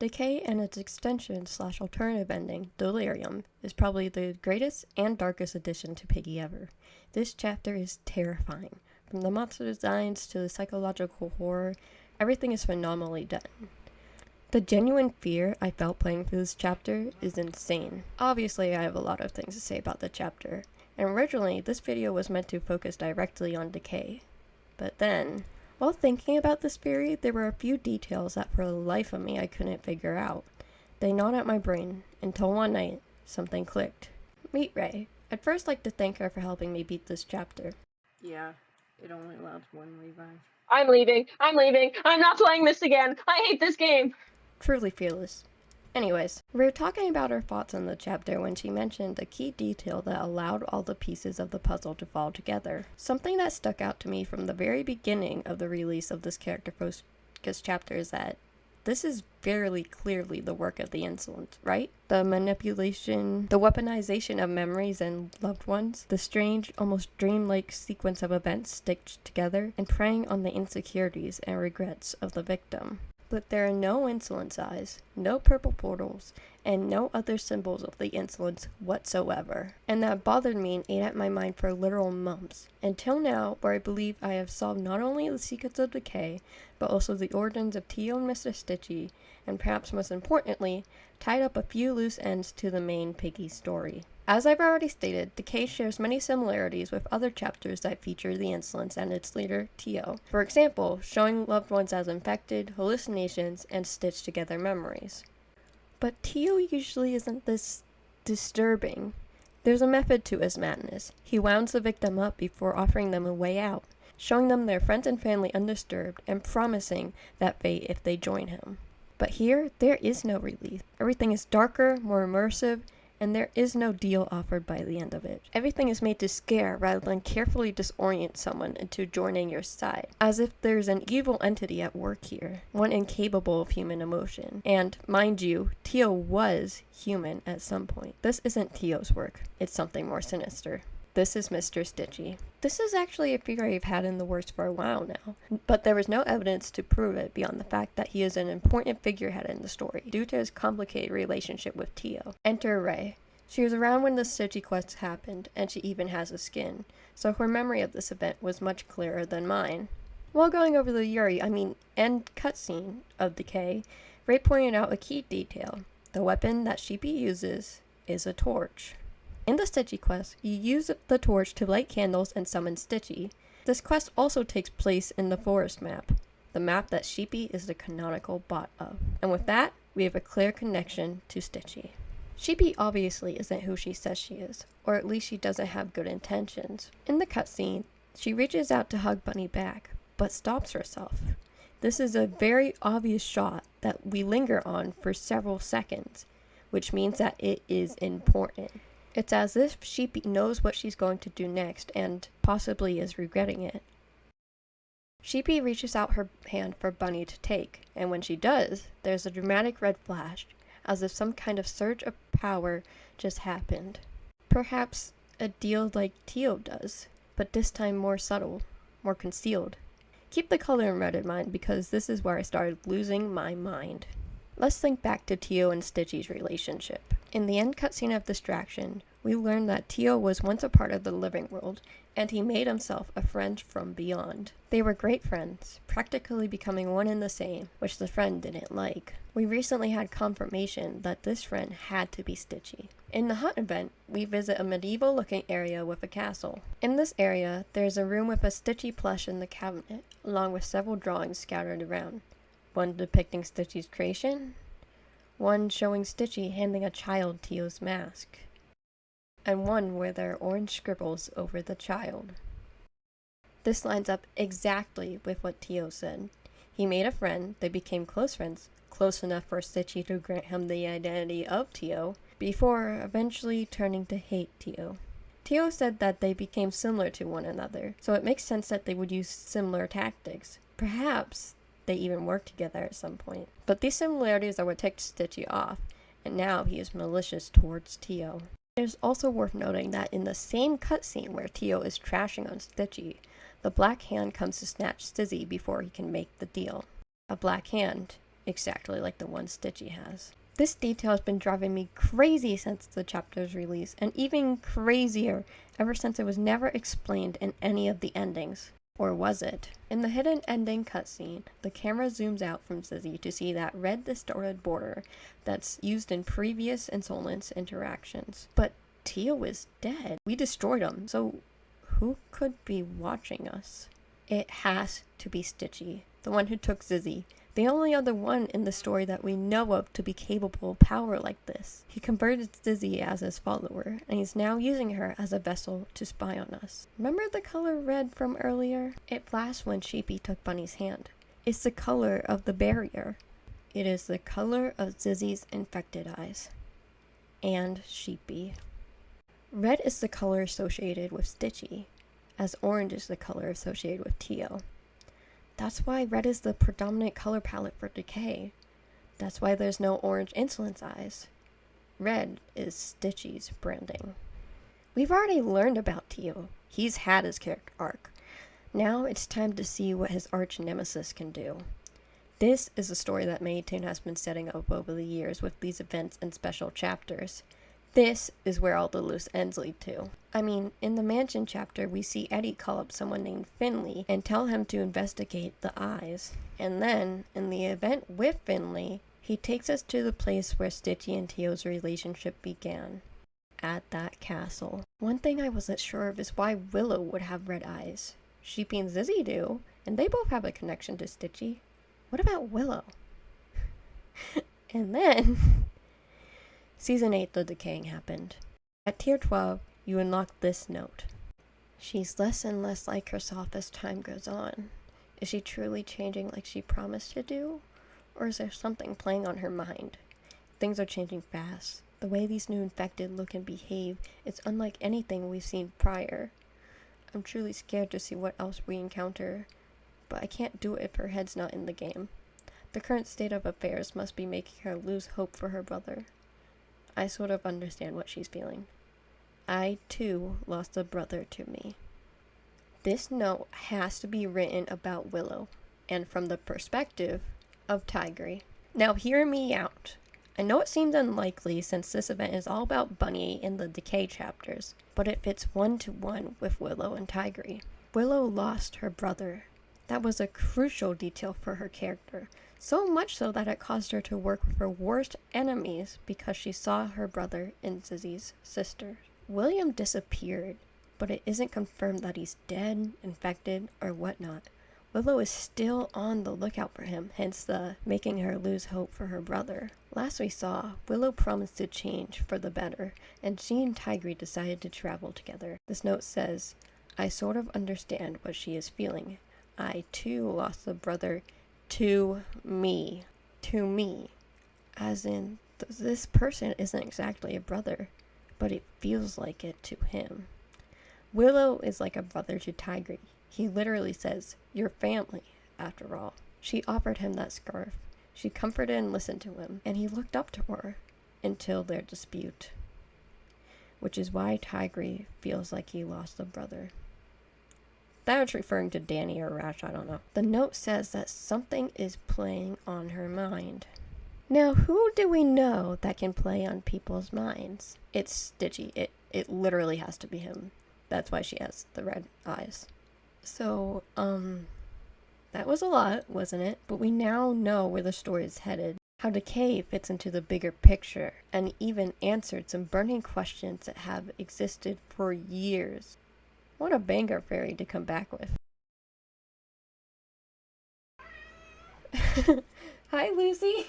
Decay and its extension / alternative ending, Delirium, is probably the greatest and darkest addition to Piggy ever. This chapter is terrifying. From the monster designs to the psychological horror, everything is phenomenally done. The genuine fear I felt playing through this chapter is insane. Obviously, I have a lot of things to say about the chapter, and originally this video was meant to focus directly on Decay. But then, while thinking about this theory, there were a few details that for the life of me I couldn't figure out. They gnawed at my brain, until one night, something clicked. Meet Ray. I'd first like to thank her for helping me beat this chapter. Yeah, it only allows one revive. I'm leaving. I'm not playing this again. I hate this game. Truly fearless. Anyways, we were talking about her thoughts on the chapter when she mentioned a key detail that allowed all the pieces of the puzzle to fall together. Something that stuck out to me from the very beginning of the release of this character focus chapter is that this is very clearly the work of the Insolence, right? The manipulation, the weaponization of memories and loved ones, the strange, almost dreamlike sequence of events stitched together, and preying on the insecurities and regrets of the victim. But there are no Insolence eyes, no purple portals, and no other symbols of the Insolence whatsoever. And that bothered me and ate at my mind for literal months. Until now, where I believe I have solved not only the secrets of Decay, but also the origins of Tio and Mr. Stitchy, and perhaps most importantly, tied up a few loose ends to the main Piggy story. As I've already stated, Decay shares many similarities with other chapters that feature the Insolence and its leader, Tio. For example, showing loved ones as infected, hallucinations, and stitched together memories. But Tio usually isn't this disturbing. There's a method to his madness. He wounds the victim up before offering them a way out, showing them their friends and family undisturbed, and promising that fate if they join him. But here, there is no relief. Everything is darker, more immersive, and there is no deal offered by the end of it. Everything is made to scare rather than carefully disorient someone into joining your side, as if there's an evil entity at work here, one incapable of human emotion. And, mind you, Tio was human at some point. This isn't Tio's work, it's something more sinister. This is Mr. Stitchy. This is actually a theory I've had in the works for a while now, but there was no evidence to prove it beyond the fact that he is an important figurehead in the story, due to his complicated relationship with Tio. Enter Ray. She was around when the Stitchy quest happened, and she even has a skin, so her memory of this event was much clearer than mine. While going over the end cutscene of Decay, Ray pointed out a key detail. The weapon that Sheepy uses is a torch. In the Stitchy quest, you use the torch to light candles and summon Stitchy. This quest also takes place in the forest map, the map that Sheepy is the canonical bot of. And with that, we have a clear connection to Stitchy. Sheepy obviously isn't who she says she is, or at least she doesn't have good intentions. In the cutscene, she reaches out to hug Bunny back, but stops herself. This is a very obvious shot that we linger on for several seconds, which means that it is important. It's as if Sheepy knows what she's going to do next and possibly is regretting it. Sheepy reaches out her hand for Bunny to take, and when she does, there's a dramatic red flash, as if some kind of surge of power just happened. Perhaps a deal like Tio does, but this time more subtle, more concealed. Keep the color in red in mind because this is where I started losing my mind. Let's think back to Tio and Stitchy's relationship. In the end cutscene of Distraction, we learn that Tio was once a part of the living world, and he made himself a friend from beyond. They were great friends, practically becoming one and the same, which the friend didn't like. We recently had confirmation that this friend had to be Stitchy. In the Hunt event, we visit a medieval-looking area with a castle. In this area, there's a room with a Stitchy plush in the cabinet, along with several drawings scattered around. One depicting Stitchy's creation, one showing Stitchy handing a child Tio's mask, and one where there are orange scribbles over the child. This lines up exactly with what Tio said. He made a friend, they became close friends, close enough for Stitchy to grant him the identity of Tio, before eventually turning to hate Tio. Tio said that they became similar to one another, so it makes sense that they would use similar tactics. Perhaps they even worked together at some point. But these similarities are what ticked Stitchy off, and now he is malicious towards Tio. It is also worth noting that in the same cutscene where Tio is trashing on Stitchy, the Black Hand comes to snatch Stizzy before he can make the deal. A Black Hand, exactly like the one Stitchy has. This detail has been driving me crazy since the chapter's release, and even crazier ever since it was never explained in any of the endings. Or was it? In the hidden ending cutscene, the camera zooms out from Zizzy to see that red distorted border that's used in previous Insolence interactions. But Tio is dead. We destroyed him, so who could be watching us? It has to be Stitchy, the one who took Zizzy. The only other one in the story that we know of to be capable of power like this. He converted Zizzy as his follower, and he's now using her as a vessel to spy on us. Remember the color red from earlier? It flashed when Sheepy took Bunny's hand. It's the color of the barrier. It is the color of Zizzy's infected eyes. And Sheepy. Red is the color associated with Stitchy, as orange is the color associated with Tio. That's why red is the predominant color palette for Decay. That's why there's no orange Insolence eyes. Red is Stitchy's branding. We've already learned about Tio. He's had his character arc. Now it's time to see what his arch nemesis can do. This is a story that Maytoon has been setting up over the years with these events and special chapters. This is where all the loose ends lead to. I mean, in the mansion chapter, we see Eddie call up someone named Finley and tell him to investigate the eyes. And then, in the event with Finley, he takes us to the place where Stitchy and Tio's relationship began. At that castle. One thing I wasn't sure of is why Willow would have red eyes. Sheepy and Zizzy do, and they both have a connection to Stitchy. What about Willow? And then... Season 8, the decaying happened. At Tier 12, you unlock this note. She's less and less like herself as time goes on. Is she truly changing like she promised to do? Or is there something playing on her mind? Things are changing fast. The way these new infected look and behave is unlike anything we've seen prior. I'm truly scared to see what else we encounter, but I can't do it if her head's not in the game. The current state of affairs must be making her lose hope for her brother. I sort of understand what she's feeling. I, too, lost a brother to me. This note has to be written about Willow, and from the perspective of Tigray. Now hear me out. I know it seems unlikely since this event is all about Bunny in the Decay chapters, but it fits 1-to-1 with Willow and Tigray. Willow lost her brother. That was a crucial detail for her character. So much so that it caused her to work with her worst enemies because she saw her brother in Zizzy's sister. William disappeared, but it isn't confirmed that he's dead, infected, or whatnot. Willow is still on the lookout for him, hence the making her lose hope for her brother. Last we saw, Willow promised to change for the better, and she and Tigray decided to travel together. This note says, I sort of understand what she is feeling. I too lost a brother to me, as in, this person isn't exactly a brother, but it feels like it to him. Willow is like a brother to Tigray. He literally says, your family, after all. She offered him that scarf. She comforted and listened to him, and he looked up to her, until their dispute. Which is why Tigray feels like he lost a brother. That's referring to Danny or Rash, I don't know. The note says that something is playing on her mind. Now, who do we know that can play on people's minds? It's Stitchy. It literally has to be him. That's why she has the red eyes. So, that was a lot, wasn't it? But we now know where the story is headed. How Decay fits into the bigger picture, and even answered some burning questions that have existed for years. What a banger fairy to come back with. Hi, Lucy.